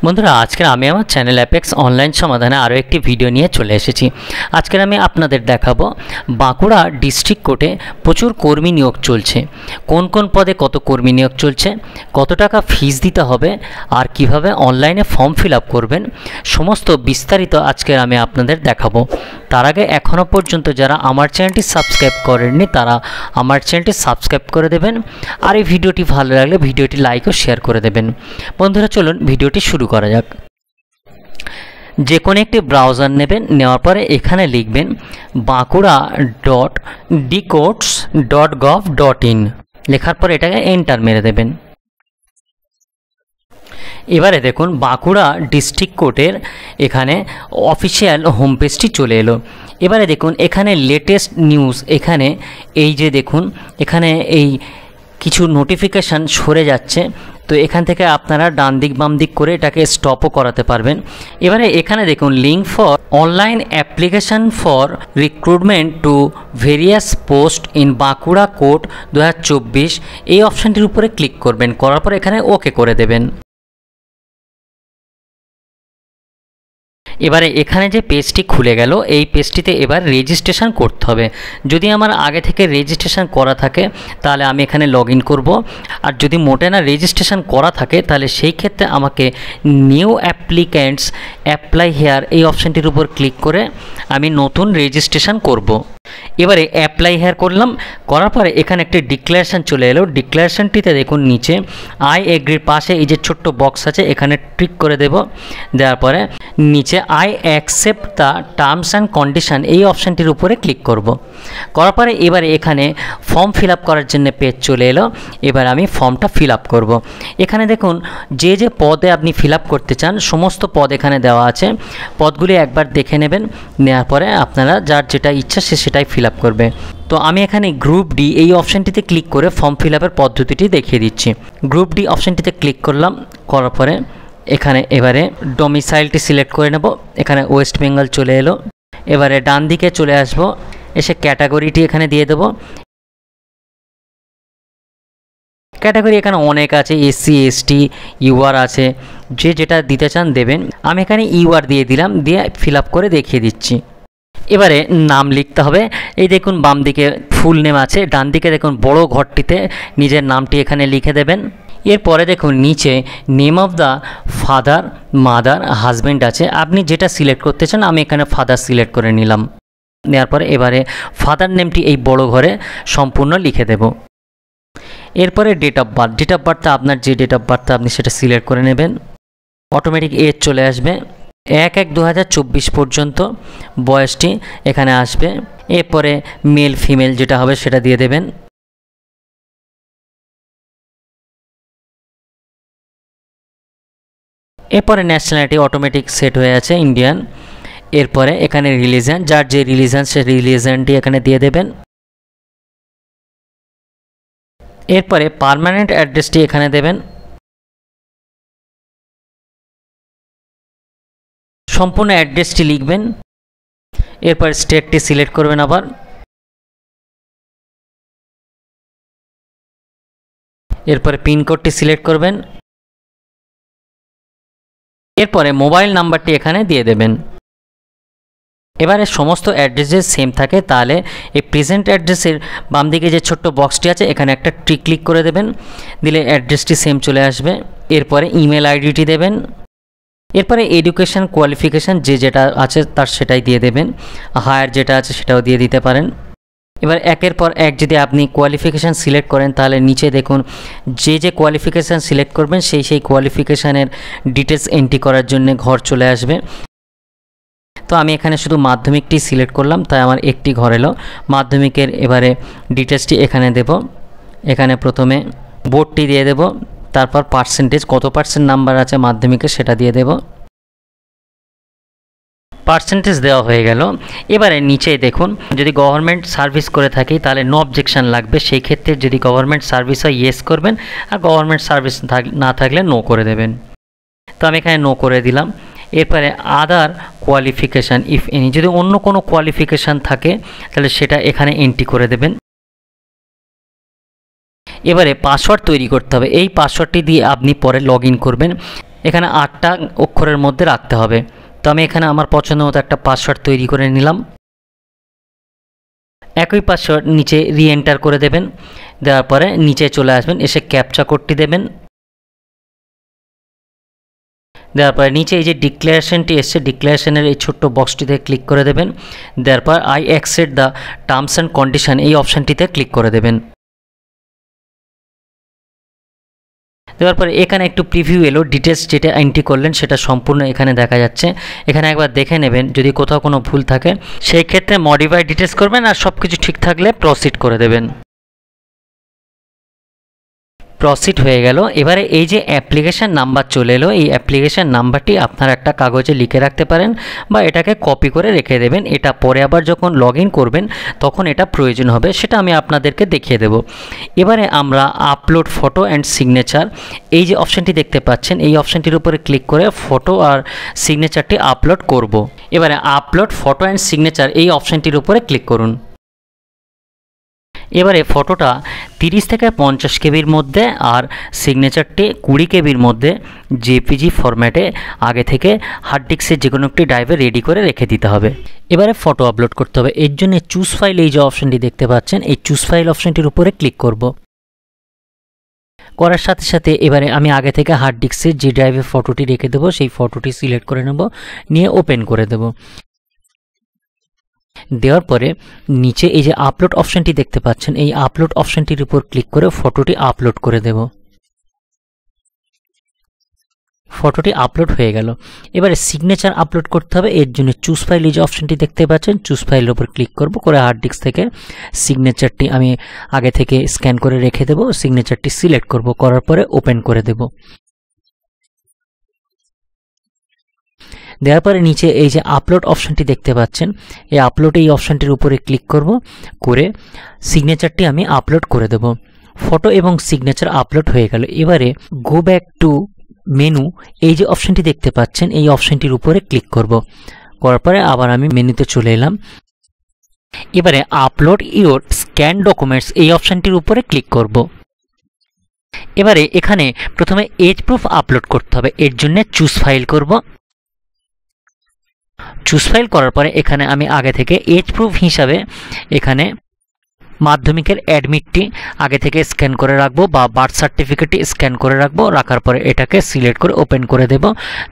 বন্ধুরা আজকে আমি আমার চ্যানেল অ্যাপেক্স অনলাইন সমাধানে আরও একটি ভিডিও নিয়ে চলে এসেছি। আজকে আমি আপনাদের দেখাবো বাঁকুড়া ডিস্ট্রিক্ট কোর্টে প্রচুর কর্মী নিয়োগ চলছে। কোন কোন পদে কত কর্মী নিয়োগ চলছে, কত টাকা ফিস দিতে হবে আর কিভাবে অনলাইনে ফর্ম ফিল আপ করবেন, সমস্ত বিস্তারিত আজকে আমি আপনাদের দেখাবো। তার আগে এখনও পর্যন্ত যারা আমার চ্যানেলটি সাবস্ক্রাইব করেননি তারা আমার চ্যানেলটি সাবস্ক্রাইব করে দেবেন, আর এই ভিডিওটি ভালো লাগলে ভিডিওটি লাইক ও শেয়ার করে দেবেন। বন্ধুরা চলুন ভিডিওটি শুরু করা যাক। যে কোনো একটি ব্রাউজার নেবেন, নেওয়ার পরে এখানে লিখবেন bankura.dcourts.gov.in, লেখার পরে এটাকে এন্টার মেরে দেবেন। এবারে দেখুন বাঁকুড়া ডিস্ট্রিক্ট কোর্টের এখানে অফিসিয়াল হোম পেজটি চলে এলো। এবারে দেখুন এখানে লেটেস্ট নিউজ, এখানে এই যে দেখুন এখানে এই কিছু নোটিফিকেশান সরে যাচ্ছে, তো এখান থেকে আপনারা ডান দিক বাম দিক করে এটাকে স্টপও করাতে পারবেন। এবারে এখানে দেখুন link for online application for recruitment to various post in Bankura court 2024, এই অপশানটির উপরে ক্লিক করবেন, করার পর এখানে ওকে করে দেবেন। এবারে এখানে যে পেজটি খুলে গেল, এই পেজটিতে এবার রেজিস্ট্রেশন করতে হবে। যদি আমার আগে থেকে রেজিস্ট্রেশন করা থাকে তাহলে আমি এখানে লগ ইন করবো, আর যদি মোটে না রেজিস্ট্রেশন করা থাকে তাহলে সেই ক্ষেত্রে আমাকে নিউ অ্যাপ্লিক্যান্টস অ্যাপ্লাই হেয়ার এই অপশানটির উপর ক্লিক করে আমি নতুন রেজিস্ট্রেশন করব। এবারে অ্যাপ্লাই হেয়ার করলাম, করার পরে এখানে একটি ডিক্লারেশান চলে এলো। ডিক্লারেশানটিতে দেখুন নিচে আই এগ্রির পাশে এই যে ছোট্ট বক্স আছে এখানে টিক করে দেব। দেওয়ার পরে নিচে I accept the terms and condition এই অপশানটির উপরে ক্লিক করব। করার পরে এবারে এখানে ফর্ম ফিল আপ করার জন্য পেজ চলে এলো। এবার আমি ফর্মটা ফিল আপ করব। এখানে দেখুন যে যে পদে আপনি ফিল আপ করতে চান সমস্ত পদ এখানে দেওয়া আছে। পদগুলি একবার দেখে নেবেন, নেওয়ার পরে আপনারা যার যেটা ইচ্ছা সে সেটাই ফিল আপ করবে। তো আমি এখানে গ্রুপ ডি এই অপশানটিতে ক্লিক করে ফর্ম ফিল আপের পদ্ধতিটি দেখিয়ে দিচ্ছি। গ্রুপ ডি অপশানটিতে ক্লিক করলাম, করার পরে এখানে এবারে ডোমিসাইলটি সিলেক্ট করে নেব। এখানে ওয়েস্ট বেঙ্গল চলে এলো। এবারে ডান দিকে চলে আসব, এসে ক্যাটাগরিটি এখানে দিয়ে দেব। ক্যাটাগরি এখানে অনেক আছে, এসসি এসটি ইউআর আছে, যে যেটা দিতে চান দেবেন। আমি এখানে ইউআর দিয়ে দিলাম, দিয়ে ফিল আপ করে দেখিয়ে দিচ্ছি। এবারে নাম লিখতে হবে। এই দেখুন বাম দিকে ফুল নেম আছে, ডান দিকে দেখুন বড় ঘরটিতে নিজের নামটি এখানে লিখে দেবেন। এরপরে দেখুন নিচে name of the father, mother, husband আছে, আপনি যেটা সিলেক্ট করতে চান। আমি এখানে ফাদার সিলেক্ট করে নিলাম। নেওয়ার পরে এবারে ফাদার নেমটি এই বড় ঘরে সম্পূর্ণ লিখে দেব। এরপরে date of birth, date of বার্থটা আপনার যে ডেট অফ বার্থ আপনি সেটা সিলেক্ট করে নেবেন। অটোমেটিক এজ চলে আসবে, 1/1/2024 পর্যন্ত বয়সটি এখানে আসবে। এরপরে মেল ফিমেল যেটা হবে সেটা দিয়ে দেবেন। এরপরে ন্যাশনালিটি অটোমেটিক সেট হয়ে আছে ইন্ডিয়ান। এরপরে এখানে রিলিজন, যার যে রিলিজন সে রিলিজনটি এখানে দিয়ে দেবেন। এরপরে পার্মানেন্ট অ্যাড্রেসটি এখানে দেবেন। সম্পূর্ণ অ্যাড্রেসটি লিখবেন। এরপর স্টেটটি সিলেক্ট করবেন আবার। এরপরে পিনকোডটি সিলেক্ট করবেন। এরপরে মোবাইল নাম্বারটি এখানে দিয়ে দেবেন। এবারে সমস্ত অ্যাড্রেসের সেম থাকে তাহলে এই প্রেজেন্ট অ্যাড্রেসের বাম দিকে যে ছোট্ট বক্সটি আছে এখানে একটা ক্লিক করে দেবেন, দিলে অ্যাড্রেসটি সেম চলে আসবে। এরপরে ইমেল আইডিটি দেবেন। এরপরে এডুকেশন কোয়ালিফিকেশান যে যেটা আছে তার সেটাই দিয়ে দেবেন, হায়ার যেটা আছে সেটাও দিয়ে দিতে পারেন। এবার একের পর এক যদি আপনি কোয়ালিফিকেশান সিলেক্ট করেন তাহলে নিচে দেখুন যে যে কোয়ালিফিকেশান সিলেক্ট করবেন সেই কোয়ালিফিকেশানের ডিটেলস এন্ট্রি করার জন্য ঘর চলে আসবে। তো আমি এখানে শুধু মাধ্যমিকটি সিলেক্ট করলাম, তাই আমার একটি ঘর এলো। মাধ্যমিকের এবারে ডিটেলসটি এখানে দেব। এখানে প্রথমে বোর্ডটি দিয়ে দেব, তারপর পার্সেন্টেজ কত পার্সেন্ট নাম্বার আছে মাধ্যমিকে সেটা দিয়ে দেব। পার্সেন্টেজ দেওয়া হয়ে গেল। এবারে নিচে দেখুন যদি গভর্নমেন্ট সার্ভিস করে থাকি তাহলে নো অবজেকশান লাগবে, সেই ক্ষেত্রে যদি গভর্নমেন্ট সার্ভিস হয় ইয়েস করবেন, আর গভর্নমেন্ট সার্ভিস না থাকলে নো করে দেবেন। তো আমি এখানে নো করে দিলাম। এরপরে আদার কোয়ালিফিকেশান ইফ এনি, যদি অন্য কোনো কোয়ালিফিকেশান থাকে তাহলে সেটা এখানে এন্ট্রি করে দেবেন। এবারে পাসওয়ার্ড তৈরি করতে হবে। এই পাসওয়ার্ডটি দিয়ে আপনি পরে লগ ইন করবেন। এখানে 8টা অক্ষরের মধ্যে রাখতে হবে। তো আমি এখানে আমার পছন্দ মতো একটা পাসওয়ার্ড তৈরি করে নিলাম। একই পাসওয়ার্ড নিচে রিএন্টার করে দেবেন। দেওয়ার পরে নিচে চলে আসবেন, এসে ক্যাপচা কোডটি দেবেন। দেওয়ার পরে নিচে এই যে ডিক্লারেশনটি এসছে, ডিক্লারেশনের এই ছোট্ট বক্সটিতে ক্লিক করে দেবেন। দেওয়ার পর I accept the terms and condition এই অপশানটিতে ক্লিক করে দেবেন। দেওয়ার পরে এখানে একটু প্রিভিউ এলো, ডিটেলস যেটা এন্ট্রি করলেন সেটা সম্পূর্ণ এখানে দেখা যাচ্ছে। এখানে একবার দেখে নেবেন, যদি কোথাও কোনো ভুল থাকে সেই ক্ষেত্রে মডিফাই ডিটেলস করবেন, আর সব কিছু ঠিক থাকলে প্রসিড করে দেবেন। প্রসিড হয়ে গেল। এবারে এই যে অ্যাপ্লিকেশান নাম্বার চলে এলো, এই অ্যাপ্লিকেশান নাম্বারটি আপনারা একটা কাগজে লিখে রাখতে পারেন বা এটাকে কপি করে রেখে দেবেন। এটা পরে আবার যখন লগ ইন করবেন তখন এটা প্রয়োজন হবে, সেটা আমি আপনাদেরকে দেখিয়ে দেব। এবারে আমরা আপলোড ফটো অ্যান্ড সিগনেচার এই যে অপশানটি দেখতে পাচ্ছেন, এই অপশানটির উপরে ক্লিক করে ফটো আর সিগনেচারটি আপলোড করব। এবারে আপলোড ফটো অ্যান্ড সিগনেচার এই অপশানটির উপরে ক্লিক করুন। এবারে ফটোটা 30 থেকে 50 কেবির মধ্যে আর সিগনেচারটি 20 কেবির মধ্যে জেপিজি ফরম্যাটে আগে থেকে হার্ড ডিস্কের যে কোনো একটি ড্রাইভে রেডি করে রেখে দিতে হবে। এবারে ফটো আপলোড করতে হবে। এর জন্য চুজ ফাইল এই যে অপশানটি দেখতে পাচ্ছেন, এই চুজ ফাইল অপশানটির উপরে ক্লিক করব। করার সাথে সাথে এবারে আমি আগে থেকে হার্ড ডিস্কের যে ড্রাইভে ফটোটি রেখে দেবো সেই ফটোটি সিলেক্ট করে নেব, নিয়ে ওপেন করে দেব। দেওয়ার পরে নিচে এই যে আপলোড অপশানটি দেখতে পাচ্ছেন, এই আপলোড অপশানটির উপর ক্লিক করে ফটোটি আপলোড করে দেব। ফটোটি আপলোড হয়ে গেল। এবারে সিগনেচার আপলোড করতে হবে। এর জন্য চুজ ফাইল এই যে অপশানটি দেখতে পাচ্ছেন, চুজ ফাইলের উপর ক্লিক করব, করে হার্ড ডিস্ক থেকে সিগনেচারটি আমি আগে থেকে স্ক্যান করে রেখে দেব। সিগনেচারটি সিলেক্ট করব, করার পরে ওপেন করে দেব। দেওয়ার পরে নিচে এই যে আপলোড অপশানটি দেখতে পাচ্ছেন, এই আপলোড এই অপশানটির উপরে ক্লিক করব, করে সিগনেচারটি আমি আপলোড করে দেব। ফটো এবং সিগনেচার আপলোড হয়ে গেল। এবারে গো ব্যাক টু মেনু এই যে অপশানটি দেখতে পাচ্ছেন, এই অপশানটির উপরে ক্লিক করব, করার পরে আবার আমি মেনুতে চলে এলাম। এবারে আপলোড ইওর স্ক্যান ডকুমেন্টস এই অপশানটির উপরে ক্লিক করব। এবারে এখানে প্রথমে এজ প্রুফ আপলোড করতে হবে। এর জন্য চুজ ফাইল করব। চুজ ফাইল করার পরে এখানে আমি আগে থেকে এজ প্রুফ হিসাবে এখানে মাধ্যমিকের অ্যাডমিটটি আগে থেকে স্ক্যান করে রাখবো বা বার্থ সার্টিফিকেটটি স্ক্যান করে রাখবো। রাখার পরে এটাকে সিলেক্ট করে ওপেন করে দেব।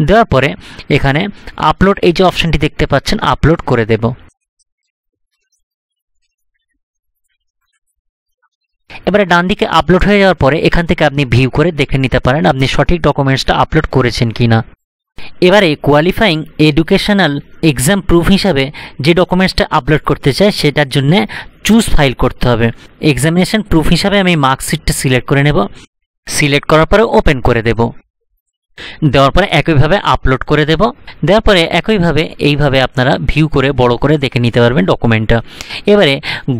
দেওয়ার পরে এখানে আপলোড এই যে অপশানটি দেখতে পাচ্ছেন, আপলোড করে দেব। এবারে ডান দিকে আপলোড হয়ে যাওয়ার পরে এখান থেকে আপনি ভিউ করে দেখে নিতে পারেন আপনি সঠিক ডকুমেন্টসটা আপলোড করেছেন কিনা। এবারে কোয়ালিফাইং এডুকেশনাল এক্সাম প্রুফ হিসাবে যে ডকুমেন্টসটা আপলোড করতে চাই সেটার জন্য চুজ ফাইল করতে হবে। এক্সামিনেশন প্রুফ হিসাবে আমি মার্কশিটটা সিলেক্ট করে নেব। সিলেক্ট করার পরে ওপেন করে দেব। দেওয়ার পরে একইভাবে আপলোড করে দেব। দেওয়ার পরে একইভাবে এইভাবে আপনারা ভিউ করে বড় করে দেখে নিতে পারবেন ডকুমেন্টটা। এবারে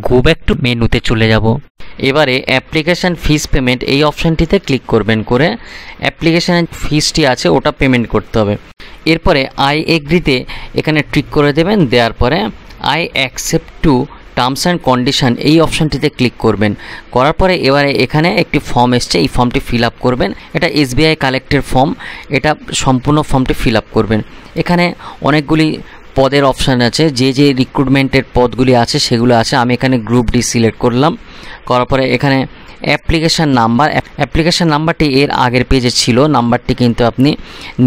গো ব্যাক টু মেনুতে চলে যাব। এবারে অ্যাপ্লিকেশান ফিস পেমেন্ট এই অপশানটিতে ক্লিক করবেন, করে অ্যাপ্লিকেশানের ফিসটি আছে ওটা পেমেন্ট করতে হবে। এরপরে আই এগ্রিতে এখানে ক্লিক করে দেবেন। দেওয়ার পরে I accept to terms and condition এই অপশানটিতে ক্লিক করবেন। করার পরে এবারে এখানে একটি ফর্ম এসছে, এই ফর্মটি ফিল আপ করবেন। এটা এসবিআই কালেক্টের ফর্ম, এটা সম্পূর্ণ ফর্মটি ফিল আপ করবেন। এখানে অনেকগুলি পদের অপশান আছে, যে যে রিক্রুটমেন্টের পদগুলি আছে সেগুলো আছে। আমি এখানে গ্রুপ ডি সিলেক্ট করলাম। করার পরে এখানে অ্যাপ্লিকেশান নাম্বারটি এর আগের পেজে ছিল, নাম্বারটি কিন্তু আপনি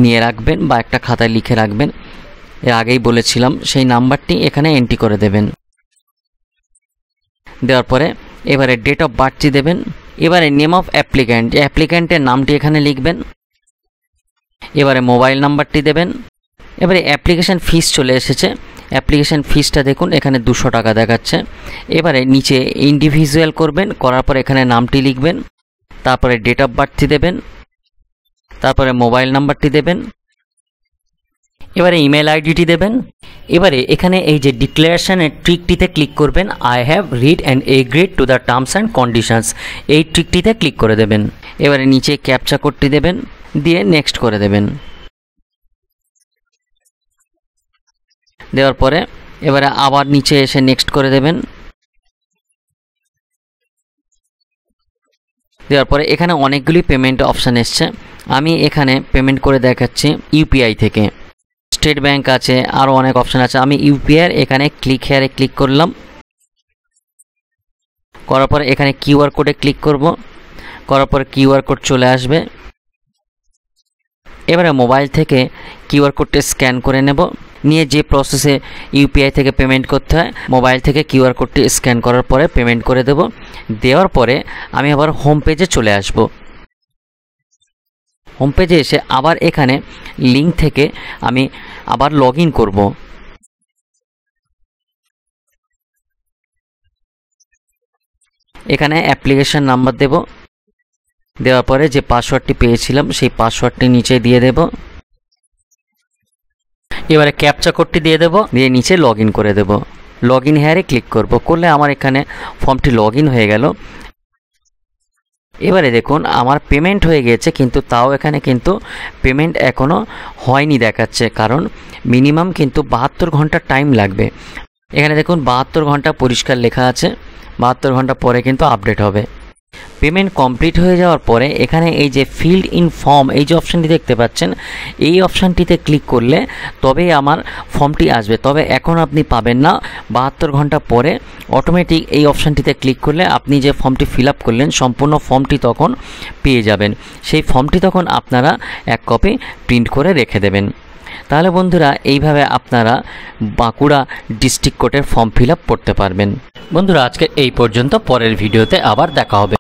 নিয়ে রাখবেন বা একটা খাতায় লিখে রাখবেন। এর আগেই বলেছিলাম, সেই নাম্বারটি এখানে এন্ট্রি করে দেবেন। দেওয়ার পরে এবারে ডেট অফ বার্থটি দেবেন। এবারে নেম অফ অ্যাপ্লিক্যান্টের নামটি এখানে লিখবেন। এবারে মোবাইল নাম্বারটি দেবেন। এবারে অ্যাপ্লিকেশান ফিস চলে এসেছে। অ্যাপ্লিকেশান ফিসটা দেখুন এখানে 200 টাকা দেখাচ্ছে। এবারে নিচে ইন্ডিভিজুয়াল করবেন, করার পর এখানে নামটি লিখবেন, তারপরে ডেট অফ বার্থটি দেবেন, তারপরে মোবাইল নাম্বারটি দেবেন, এবারে ইমেল আইডিটি দেবেন। এবারে এখানে এই যে ডিক্লারেশনের ট্রিকটিতে ক্লিক করবেন, I have read and agreed to the terms and conditions এই ট্রিকটিতে ক্লিক করে দেবেন। এবারে নিচে ক্যাপচা কোডটি দেবেন, দিয়ে নেক্সট করে দেবেন। দেওয়ার পরে এবারে আবার নিচে এসে নেক্সট করে দেবেন। দেওয়ার পরে এখানে অনেকগুলি পেমেন্ট অপশান এসছে। আমি এখানে পেমেন্ট করে দেখাচ্ছি ইউপিআই থেকে। স্টেট ব্যাংক আছে, আরও অনেক অপশান আছে। আমি ইউপিআই এখানে ক্লিক হেয়ারে ক্লিক করলাম। করার পরে এখানে কিউআর কোডে ক্লিক করব। করার পরে কিউআর কোড চলে আসবে। এবারে মোবাইল থেকে কিউআর কোডটা স্ক্যান করে নেব। নিয়ে যে প্রসেসে ইউপিআই থেকে পেমেন্ট করতে হয়, মোবাইল থেকে কিউআর কোডটি স্ক্যান করার পরে পেমেন্ট করে দেব। দেওয়ার পরে আমি আবার হোম পেজে চলে আসব। হোম পেজে এসে আবার এখানে লিঙ্ক থেকে আমি আবার লগ ইন করব। এখানে অ্যাপ্লিকেশন নাম্বার দেব। দেওয়ার পরে যে পাসওয়ার্ডটি পেয়েছিলাম সেই পাসওয়ার্ডটি নিচে দিয়ে দেব। এবারে ক্যাপচা কোডটি দিয়ে দেব, দিয়ে নিচে লগ ইন করে দেব। লগ ইন হেয়ারে ক্লিক করব। করলে আমার এখানে ফর্মটি লগ ইন হয়ে গেল। এবারে দেখুন আমার পেমেন্ট হয়ে গেছে, কিন্তু তাও এখানে কিন্তু পেমেন্ট এখনও হয়নি দেখাচ্ছে, কারণ মিনিমাম কিন্তু 72 ঘন্টা টাইম লাগবে। এখানে দেখুন 72 ঘন্টা পরিষ্কার লেখা আছে। 72 ঘন্টা পরে কিন্তু আপডেট হবে। পেমেন্ট কমপ্লিট হয়ে যাওয়ার পরে এখানে এই যে ফিল্ড ইন ফর্ম এই যে অপশানটি দেখতে পাচ্ছেন, এই অপশানটিতে ক্লিক করলে তবেই আমার ফর্মটি আসবে। তবে এখন আপনি পাবেন না, 72 ঘন্টা পরে অটোমেটিক এই অপশানটিতে ক্লিক করলে আপনি যে ফর্মটি ফিল আপ করলেন সম্পূর্ণ ফর্মটি তখন পেয়ে যাবেন। সেই ফর্মটি তখন আপনারা এক কপি প্রিন্ট করে রেখে দেবেন। তাহলে বন্ধুরা এইভাবে আপনারা বাঁকুড়া ডিস্ট্রিক্ট কোর্টের ফর্ম ফিল আপ করতে পারবেন। বন্ধুরা আজকে এই পর্যন্ত, পরের ভিডিওতে আবার দেখা হবে।